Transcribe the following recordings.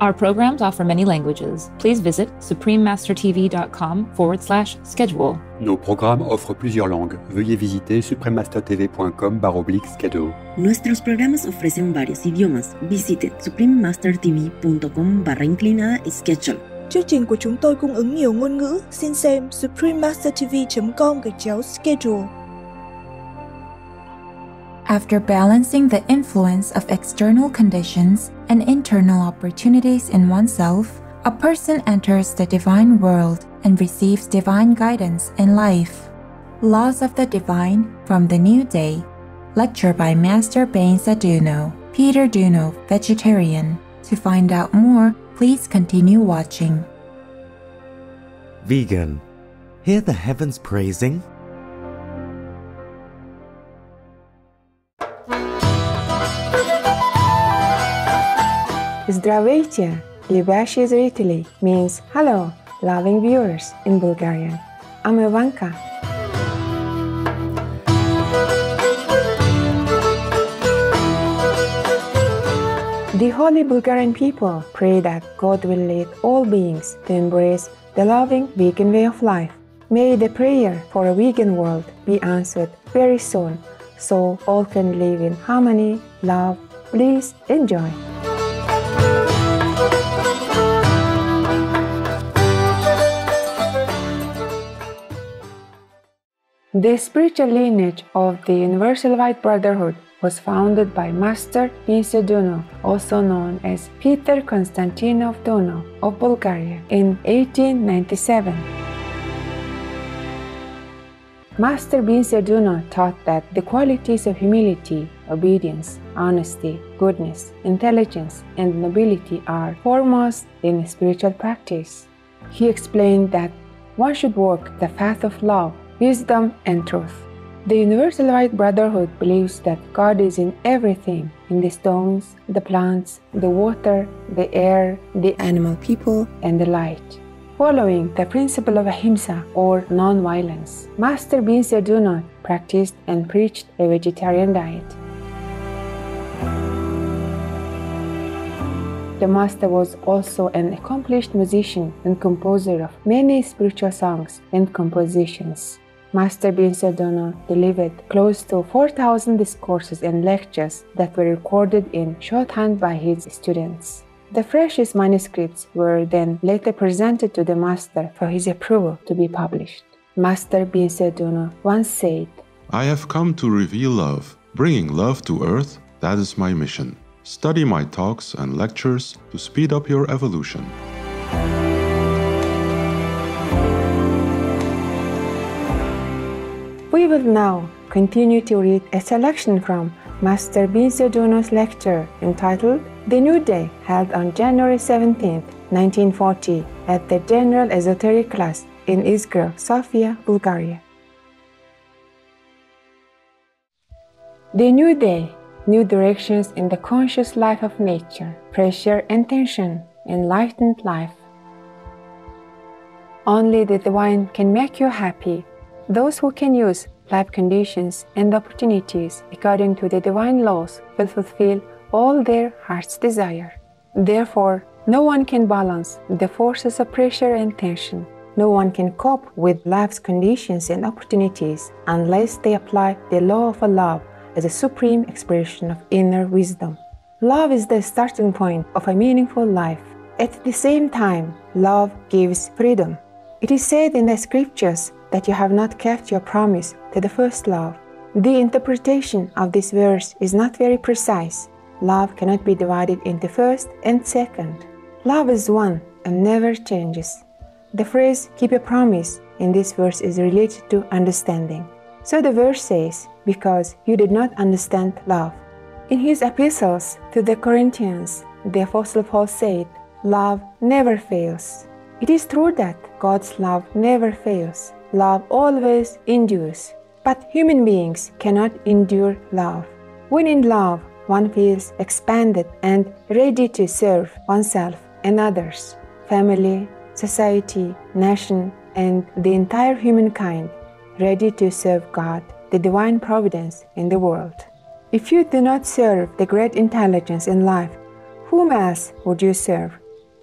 Our programs offer many languages. Please visit suprememastertv.com/schedule. Nos programmes offrent plusieurs langues. Veuillez visiter suprememastertv.com/schedule. Nuestros programas ofrecen varios idiomas. Visite suprememastertv.com/schedule. Chương trình của chúng tôi cung ứng nhiều ngôn ngữ. Xin xem suprememastertv.com/schedule. After balancing the influence of external conditions and internal opportunities in oneself, a person enters the divine world and receives divine guidance in life. Laws of the Divine from the New Day. Lecture by Master Beinsa Douno, P2o2, vegetarian. To find out more, please continue watching. Vegan. Hear the heavens praising? Здравейте, любящие зрители means hello, loving viewers in Bulgarian. I'm Ivanka. The holy Bulgarian people pray that God will lead all beings to embrace the loving vegan way of life. May the prayer for a vegan world be answered very soon, so all can live in harmony, love. Please enjoy. The spiritual lineage of the Universal White Brotherhood was founded by Master Douno, also known as Peter Constantinov Deunov of Bulgaria, in 1897. Master Douno taught that the qualities of humility, obedience, honesty, goodness, intelligence, and nobility are foremost in spiritual practice. He explained that one should walk the path of love, wisdom, and truth. The Universal White Brotherhood believes that God is in everything, in the stones, the plants, the water, the air, the animal people, and the light. Following the principle of Ahimsa, or non-violence, Master Douno practiced and preached a vegetarian diet. The Master was also an accomplished musician and composer of many spiritual songs and compositions. Master Douno delivered close to 4,000 discourses and lectures that were recorded in shorthand by his students. The freshest manuscripts were then later presented to the Master for his approval to be published. Master Douno once said, "I have come to reveal love, bringing love to earth, that is my mission. Study my talks and lectures to speed up your evolution." We will now continue to read a selection from Master Douno's lecture entitled The New Day, held on January 17, 1940 at the General Esoteric Class in Izgro, Sofia, Bulgaria. The New Day, new directions in the conscious life of nature, pressure and tension, enlightened life. Only the Divine can make you happy. Those who can use life conditions and opportunities according to the divine laws will fulfill all their heart's desire. Therefore, no one can balance the forces of pressure and tension. No one can cope with life's conditions and opportunities unless they apply the law of love as a supreme expression of inner wisdom. Love is the starting point of a meaningful life. At the same time, love gives freedom. It is said in the scriptures that you have not kept your promise to the first love. The interpretation of this verse is not very precise. Love cannot be divided into first and second. Love is one and never changes. The phrase, keep a promise, in this verse is related to understanding. So the verse says, because you did not understand love. In his epistles to the Corinthians, the Apostle Paul said, love never fails. It is true that God's love never fails. Love always endures. But human beings cannot endure love. When in love, one feels expanded and ready to serve oneself and others, family, society, nation, and the entire humankind, ready to serve God, the divine providence in the world. If you do not serve the great intelligence in life, whom else would you serve?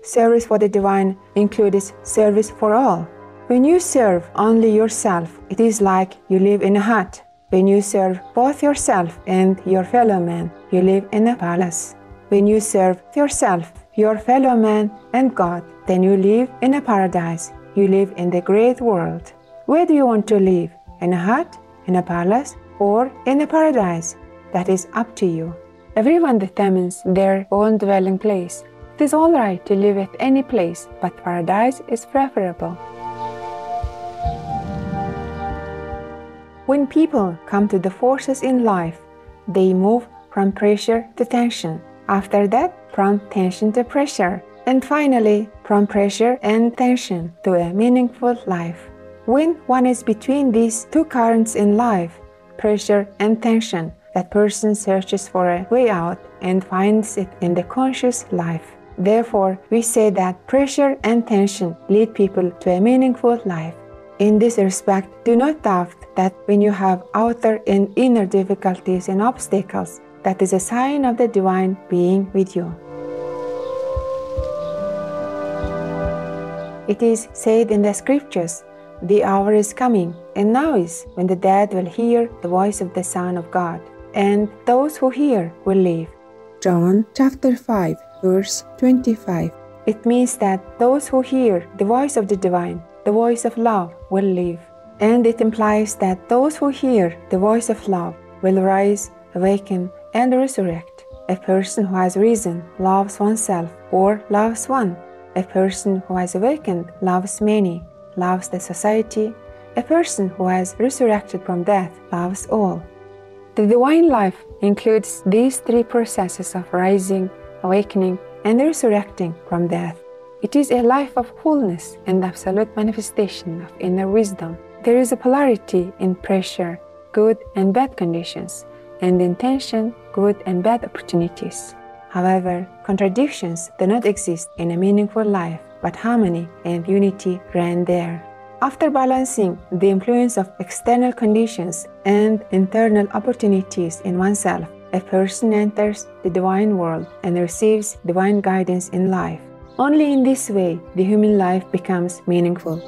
Service for the divine includes service for all. When you serve only yourself, it is like you live in a hut. When you serve both yourself and your fellow man, you live in a palace. When you serve yourself, your fellow man, and God, then you live in a paradise. You live in the great world. Where do you want to live? In a hut, in a palace, or in a paradise? That is up to you. Everyone determines their own dwelling place. It is all right to live at any place, but paradise is preferable. When people come to the forces in life, they move from pressure to tension. After that, from tension to pressure, and finally, from pressure and tension to a meaningful life. When one is between these two currents in life, pressure and tension, that person searches for a way out and finds it in the conscious life. Therefore, we say that pressure and tension lead people to a meaningful life. In this respect, do not doubt that when you have outer and inner difficulties and obstacles, that is a sign of the divine being with you. It is said in the scriptures, "The hour is coming, and now is, when the dead will hear the voice of the Son of God, and those who hear will live." John chapter 5, verse 25. It means that those who hear the voice of the divine, the voice of love, will live. And it implies that those who hear the voice of love will rise, awaken, and resurrect. A person who has risen loves oneself or loves one. A person who has awakened loves many, loves the society. A person who has resurrected from death loves all. The divine life includes these three processes of rising, awakening, and resurrecting from death. It is a life of wholeness and absolute manifestation of inner wisdom. There is a polarity in pressure, good and bad conditions, and in tension, good and bad opportunities. However, contradictions do not exist in a meaningful life, but harmony and unity reign there. After balancing the influence of external conditions and internal opportunities in oneself, a person enters the divine world and receives divine guidance in life. Only in this way the human life becomes meaningful.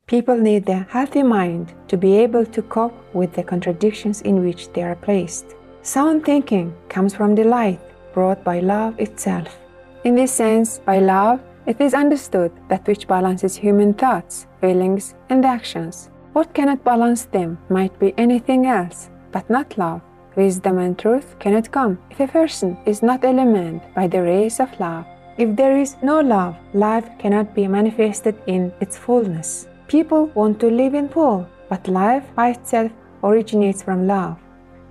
People need a healthy mind to be able to cope with the contradictions in which they are placed. Sound thinking comes from the light brought by love itself. In this sense, by love, it is understood that which balances human thoughts, feelings, and actions. What cannot balance them might be anything else, but not love. Wisdom and truth cannot come if a person is not illumined by the rays of love. If there is no love, life cannot be manifested in its fullness. People want to live in full, but life by itself originates from love.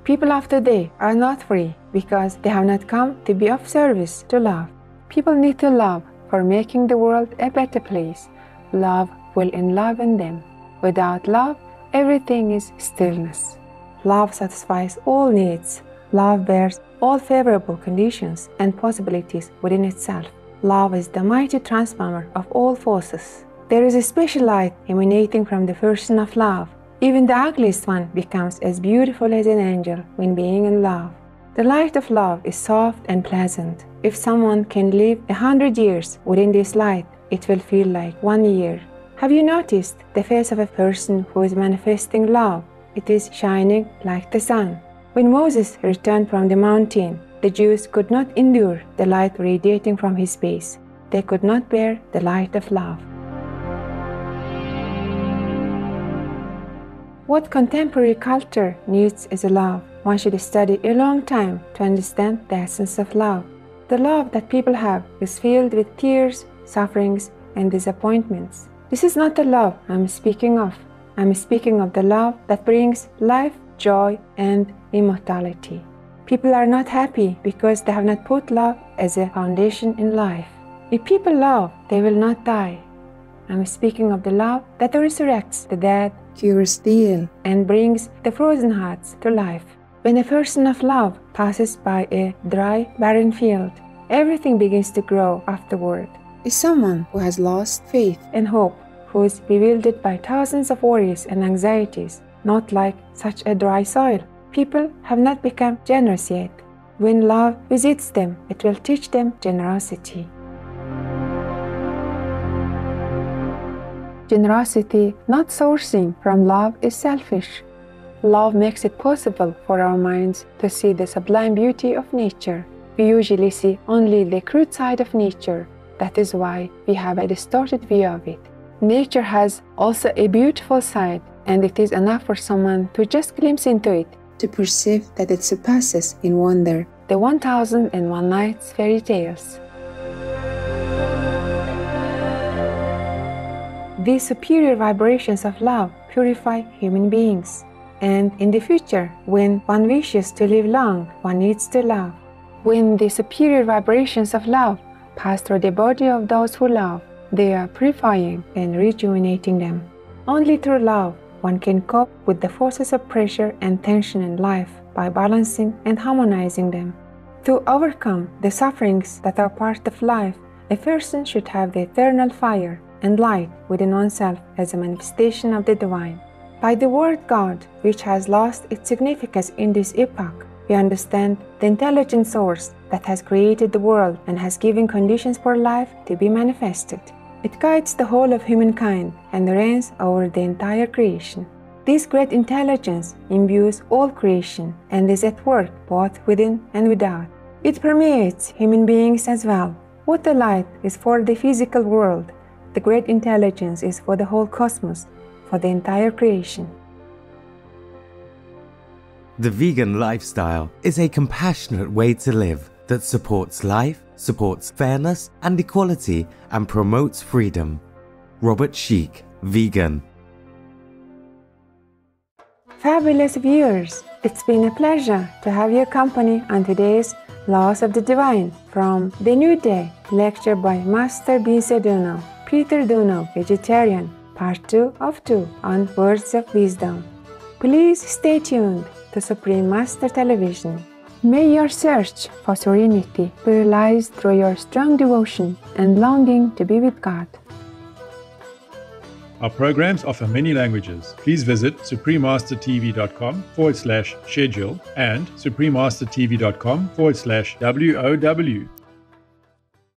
People of today are not free because they have not come to be of service to love. People need to love for making the world a better place. Love will enliven them. Without love, everything is stillness. Love satisfies all needs. Love bears all favorable conditions and possibilities within itself. Love is the mighty transformer of all forces. There is a special light emanating from the person of love. Even the ugliest one becomes as beautiful as an angel when being in love. The light of love is soft and pleasant. If someone can live 100 years within this light, it will feel like 1 year. Have you noticed the face of a person who is manifesting love? It is shining like the sun. When Moses returned from the mountain, the Jews could not endure the light radiating from his face. They could not bear the light of love. What contemporary culture needs is love. One should study a long time to understand the essence of love. The love that people have is filled with tears, sufferings, and disappointments. This is not the love I'm speaking of. I'm speaking of the love that brings life, joy, and immortality. People are not happy because they have not put love as a foundation in life. If people love, they will not die. I'm speaking of the love that resurrects the dead, cures the ill, and brings the frozen hearts to life. When a person of love passes by a dry, barren field, everything begins to grow afterward. Is someone who has lost faith and hope, who is bewildered by thousands of worries and anxieties, not like such a dry soil. People have not become generous yet. When love visits them, it will teach them generosity. Generosity not sourcing from love is selfish. Love makes it possible for our minds to see the sublime beauty of nature. We usually see only the crude side of nature. That is why we have a distorted view of it. Nature has also a beautiful side, and it is enough for someone to just glimpse into it to perceive that it surpasses in wonder the 1001 Nights fairy tales. These superior vibrations of love purify human beings. And in the future, when one wishes to live long, one needs to love. When the superior vibrations of love pass through the body of those who love, they are purifying and rejuvenating them. Only through love one can cope with the forces of pressure and tension in life by balancing and harmonizing them. To overcome the sufferings that are part of life, a person should have the eternal fire and light within oneself as a manifestation of the divine. By the word God, which has lost its significance in this epoch, we understand the intelligent source that has created the world and has given conditions for life to be manifested. It guides the whole of humankind and reigns over the entire creation. This great intelligence imbues all creation and is at work both within and without. It permeates human beings as well. What the light is for the physical world, the great intelligence is for the whole cosmos, for the entire creation. The vegan lifestyle is a compassionate way to live that supports life, supports fairness and equality, and promotes freedom. Robert Sheik, vegan. Fabulous viewers, it's been a pleasure to have your company on today's Laws of the Divine from The New Day, lecture by Master Beinsa Douno, P2o2, vegetarian, part 2 of 2 on Words of Wisdom. Please stay tuned to Supreme Master Television. May your search for serenity be realized through your strong devotion and longing to be with God. Our programs offer many languages. Please visit suprememastertv.com/schedule and suprememastertv.com/WOW.